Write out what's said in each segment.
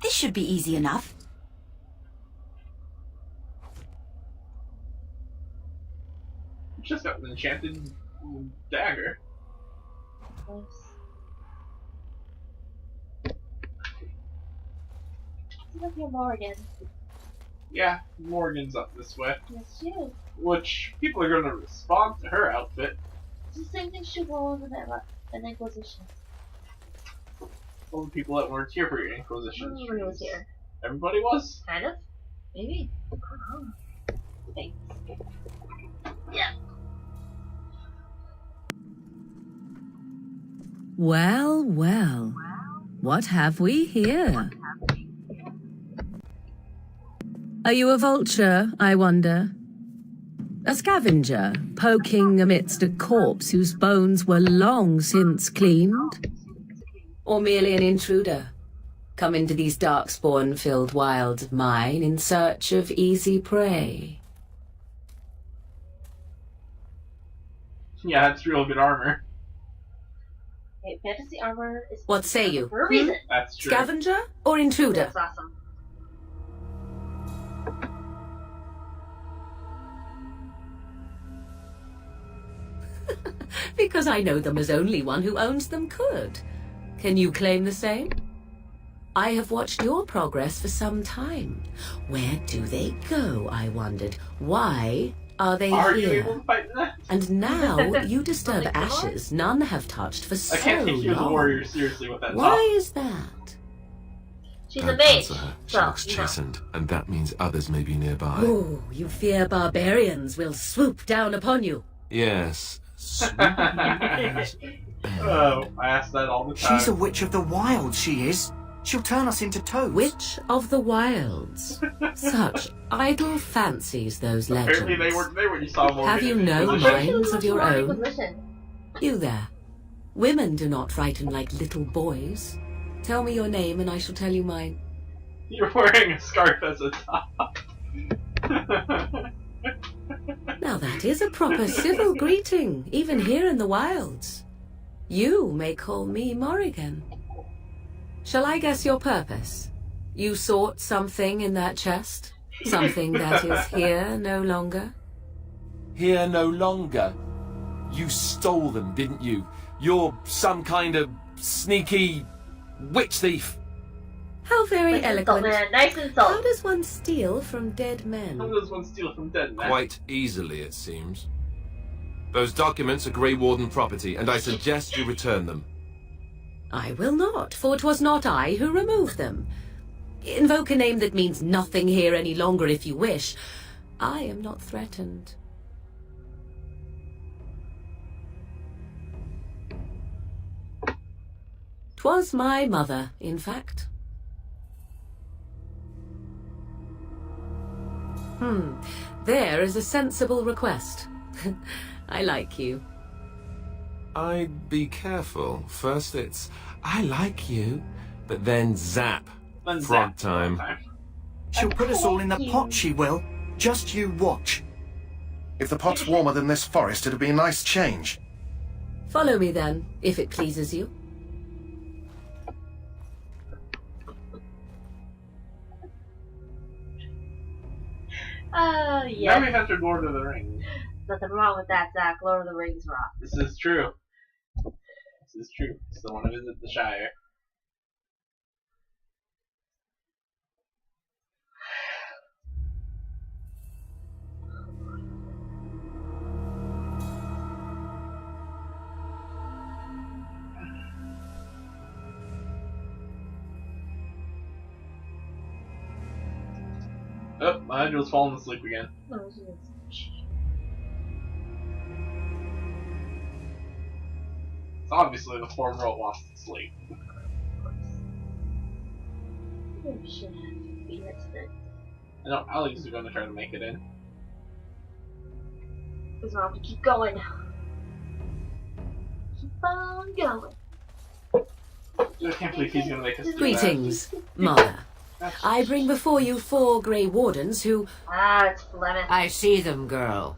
This should be easy enough. Just got an enchanted dagger. Nice. Look at Morgan. Yeah, Morgan's up this way. Yes, she is. Which people are gonna respond to her outfit. It's the same thing she wore over there an Inquisition. All the people that weren't here for your Inquisition. Everybody was here. Everybody was? Kind of? Maybe. I don't know. Thanks. Yeah. Well, well. What have we here? Are you a vulture, I wonder? A scavenger, poking amidst a corpse whose bones were long since cleaned? Or merely an intruder, come into these darkspawn-filled wilds of mine in search of easy prey? Yeah, that's real good armor. Okay, fantasy armor is What say you? for a reason. That's true. Scavenger or intruder? That's awesome. Because I know them as only one who owns them could. Can you claim the same? I have watched your progress for some time. Where do they go, I wondered? Why are they Are you here? able to fight that? And now you disturb ashes none have touched for so I can't take you as a long. warrior seriously with that Why top. is that? She's a Don't mage. answer her. She So, looks you know. chastened, and that means others may be nearby. Oh, you fear barbarians will swoop down upon you. Yes. Oh, I ask that all the time. She's a witch of the wild, she is. She'll turn us into toads. Witch of the Wilds. Such idle fancies, those legends. Apparently they weren't there when you saw Morgan. Have you in no Inquisition. minds of your own? Inquisition. You there. Women do not frighten like little boys. Tell me your name and I shall tell you mine. You're wearing a scarf as a top. Now that is a proper civil greeting, even here in the wilds. You may call me Morrigan. Shall I guess your purpose? You sought something in that chest? Something that is here no longer? Here no longer. You stole them, didn't you? You're some kind of sneaky witch thief. How very Nice eloquent. insult, man. Nice How insult. does one steal from dead How men? does one steal from dead men? Quite easily, it seems. Those documents are Grey Warden property, and I suggest you return them. I will not, for 'twas not I who removed them. Invoke a name that means nothing here any longer if you wish. I am not threatened. 'Twas my mother, in fact. There is a sensible request. I like you. I'd be careful. First it's, I like you, but then zap. Then Frog zap time. She'll put us all in the pot, she will. Just you watch. If the pot's warmer than this forest, it'll be a nice change. Follow me then, if it pleases you. Now Yeah. we've entered Lord of the Rings. Nothing wrong with that, Zach. Lord of the Rings rock. This is true. This is true. Still want to visit the Shire. Oh, Nigel's falling asleep again. No, she is. It's obviously the 4-year-old wants to sleep. Oh shit. Be here tonight. I know Alex is going to try to make it in. Because I'll have to keep going. Keep on going. I can't believe he's going to make us do that. Greetings, Mother. That's- I bring before you 4 Grey Wardens who... Ah, it's Flemeth. I see them, girl.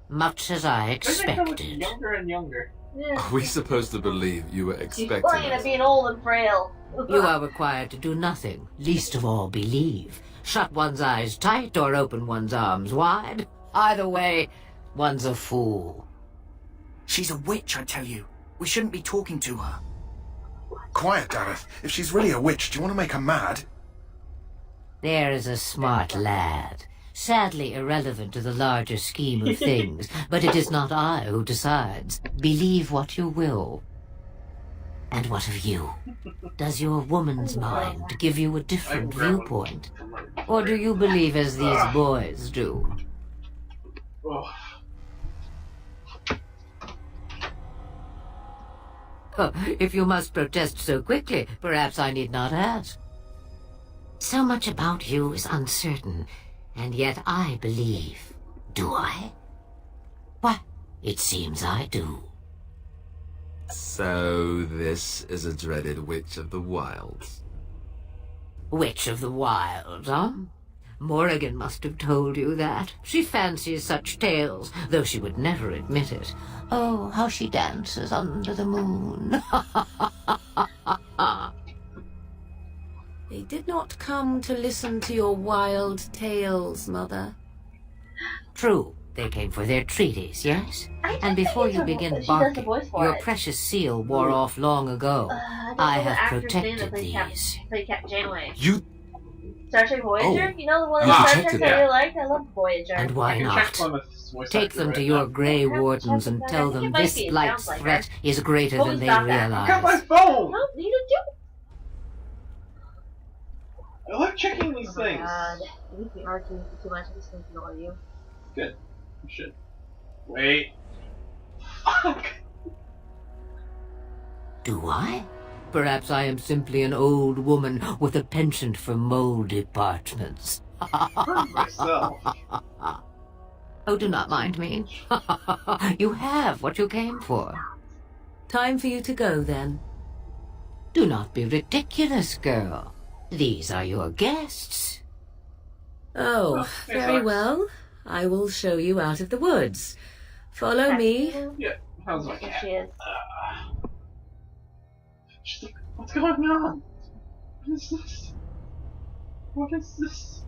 Much as I They're becoming expected. younger and younger. Yeah. Are we supposed to believe you were She's expecting playing at us? being old and frail. You are required to do nothing, least of all believe. Shut one's eyes tight or open one's arms wide. Either way, one's a fool. She's a witch, I tell you. We shouldn't be talking to her. Quiet, Dareth. If she's really a witch, do you want to make her mad? There is a smart lad. Sadly irrelevant to the larger scheme of things, but it is not I who decides. Believe what you will. And what of you? Does your woman's mind give you a different viewpoint? Or do you believe as these boys do? Oh. If you must protest so quickly, perhaps I need not ask. So much about you is uncertain, and yet I believe. Do I? Why, it seems I do. So this is a dreaded witch of the wilds. Witch of the Wild, huh? Morrigan must have told you that. She fancies such tales, though she would never admit it. Oh, how she dances under the moon. They did not come to listen to your wild tales, Mother. True, they came for their treaties, yes? I think And before you she begin does the barking, voice for your it. precious seal wore off long ago. don't I know the have actor's name that protected played these. Played Captain Janeway. You... Star Trek Voyager? Oh. You know the one You that Star Trek protected I really that. liked? I love Voyager. And I why can check not? Plymouth's voice Take actor them right to now. your Grey Yeah, Wardens check and them tell out. I think them it might this be. It blight sounds like threat is greater What than was they that then? I got my realize. phone! No, neither do. I like checking these Oh my things. god. You be arguing too much. I'm just gonna ignore you. Good. You should. Wait. Fuck! Do I? Perhaps I am simply an old woman with a penchant for moldy parchments. Myself. Oh, do not mind me. You have what you came for. Time for you to go, then. Do not be ridiculous, girl. These are your guests. Oh, Oh, very thanks, well. I will show you out of the woods. Follow me. Yeah, how's my There cat? she is. She's like, what's going on? What is this? What is this?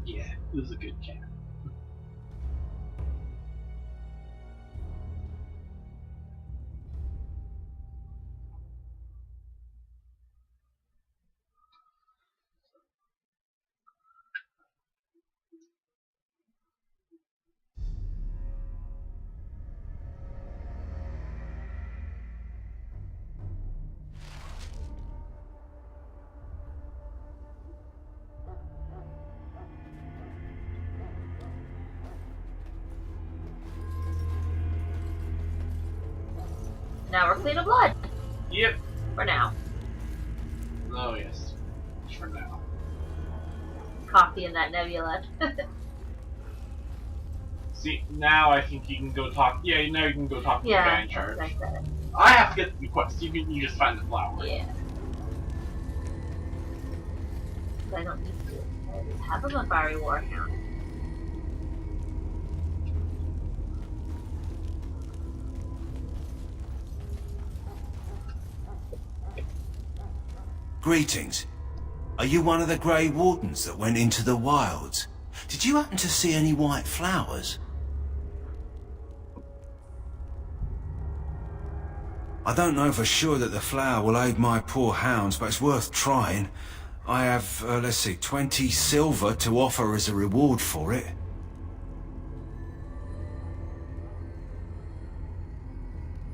Yeah, it was a good cat. Now we're clean of blood. Yep. For now. Oh yes. For now. Coffee in that nebula. See, now I think you can go talk. Yeah, now you can go talk to the guy Yeah, in charge. like that. I have to get the quest. You just find the flower. Yeah. I don't need to. I just have a fiery warhound. Greetings. Are you one of the Grey Wardens that went into the wilds? Did you happen to see any white flowers? I don't know for sure that the flower will aid my poor hounds, but it's worth trying. I have, let's see, 20 silver to offer as a reward for it.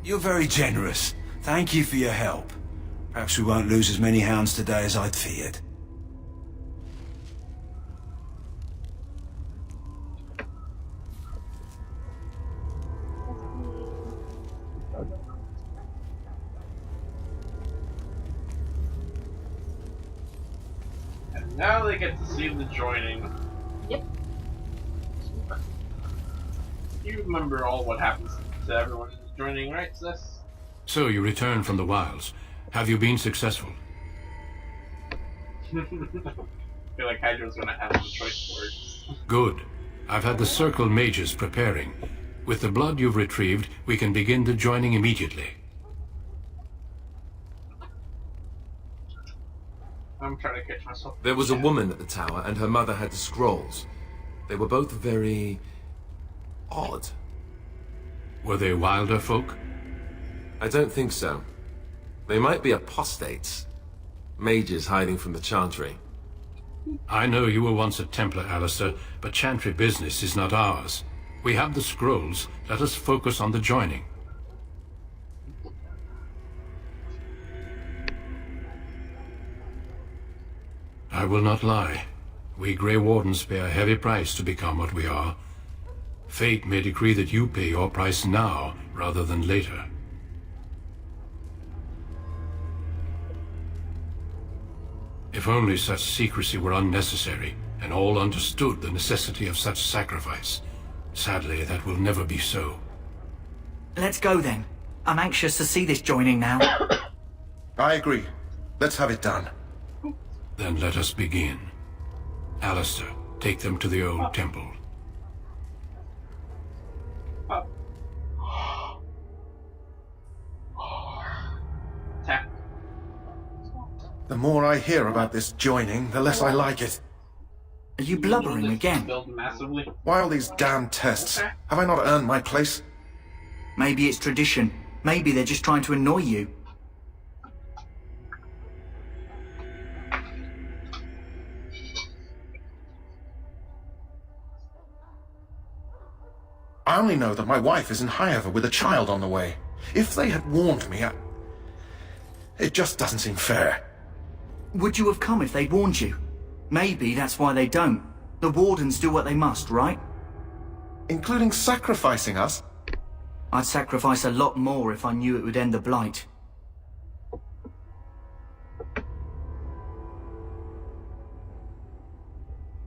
You're very generous. Thank you for your help. Perhaps we won't lose as many hounds today as I'd feared. And now they get to see the joining. Yep. You remember all what happens to everyone joining, right, sis? So you return from the wilds. Have you been successful? I feel like Hydra's gonna have some choice words. Good. I've had the Circle mages preparing. With the blood you've retrieved, we can begin the joining immediately. I'm trying to catch myself. There was a woman at the tower, and her mother had the scrolls. They were both very odd. Were they wilder folk? I don't think so. They might be apostates. Mages hiding from the Chantry. I know you were once a Templar, Alistair, but Chantry business is not ours. We have the scrolls. Let us focus on the joining. I will not lie. We Grey Wardens pay a heavy price to become what we are. Fate may decree that you pay your price now, rather than later. If only such secrecy were unnecessary, and all understood the necessity of such sacrifice. Sadly, that will never be so. Let's go then. I'm anxious to see this joining now. I agree. Let's have it done. Then let us begin. Alistair, take them to the old temple. Tap. The more I hear about this joining, the less I like it. Are you blubbering again? Build massively. Why all these damn tests? Have I not earned my place? Maybe it's tradition. Maybe they're just trying to annoy you. I only know that my wife is in Highover with a child on the way. If they had warned me, it just doesn't seem fair. Would you have come if they'd warned you? Maybe that's why they don't. The Wardens do what they must, right? Including sacrificing us? I'd sacrifice a lot more if I knew it would end the Blight.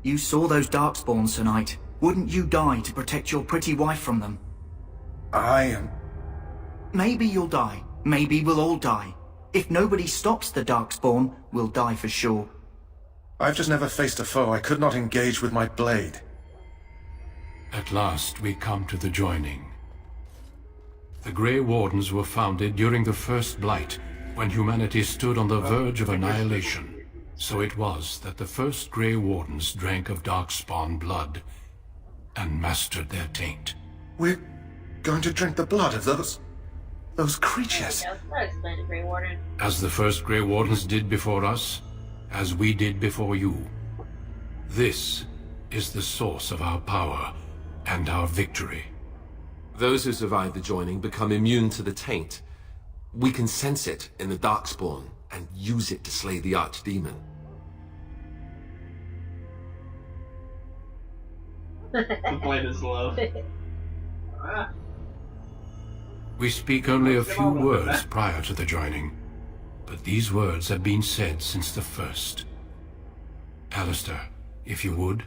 You saw those Darkspawns tonight. Wouldn't you die to protect your pretty wife from them? I am... Maybe you'll die. Maybe we'll all die. If nobody stops the Darkspawn, we'll die for sure. I've just never faced a foe I could not engage with my blade. At last we come to the joining. The Grey Wardens were founded during the First Blight, when humanity stood on the verge of annihilation. So it was that the first Grey Wardens drank of Darkspawn blood and mastered their taint. We're going to drink the blood of those creatures. That explains Grey Warden. As the first Grey Wardens did before us, as we did before you. This is the source of our power and our victory. Those who survive the joining become immune to the taint. We can sense it in the Darkspawn and use it to slay the Archdemon. The blade is low. We speak only a few words prior to the joining, but these words have been said since the first. Alistair, if you would.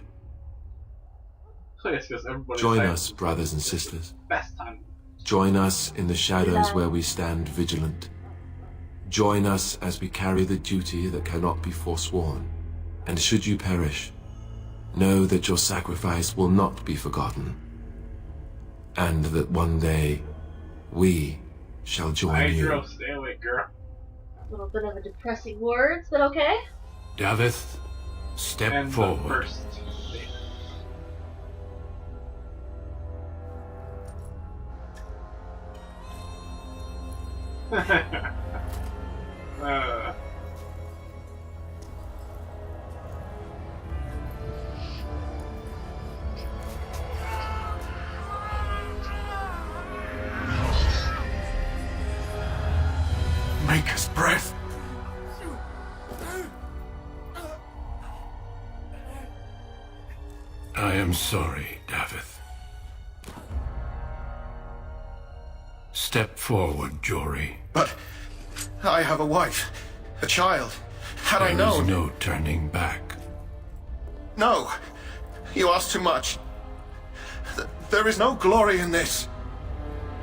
So it's just everybody Join us, brothers and sisters. best time. Join us in the shadows where we stand vigilant. Join us as we carry the duty that cannot be forsworn. And should you perish, know that your sacrifice will not be forgotten. And that one day, we shall join you. Hydro, stay away, girl. A little bit of a depressing words, but okay. Davith, step And the forward. first. Maker's breath. I am sorry, Davith. Step forward, Jory. But I have a wife, a child. Had I There is known... no turning back. No! You ask too much. There is no glory in this.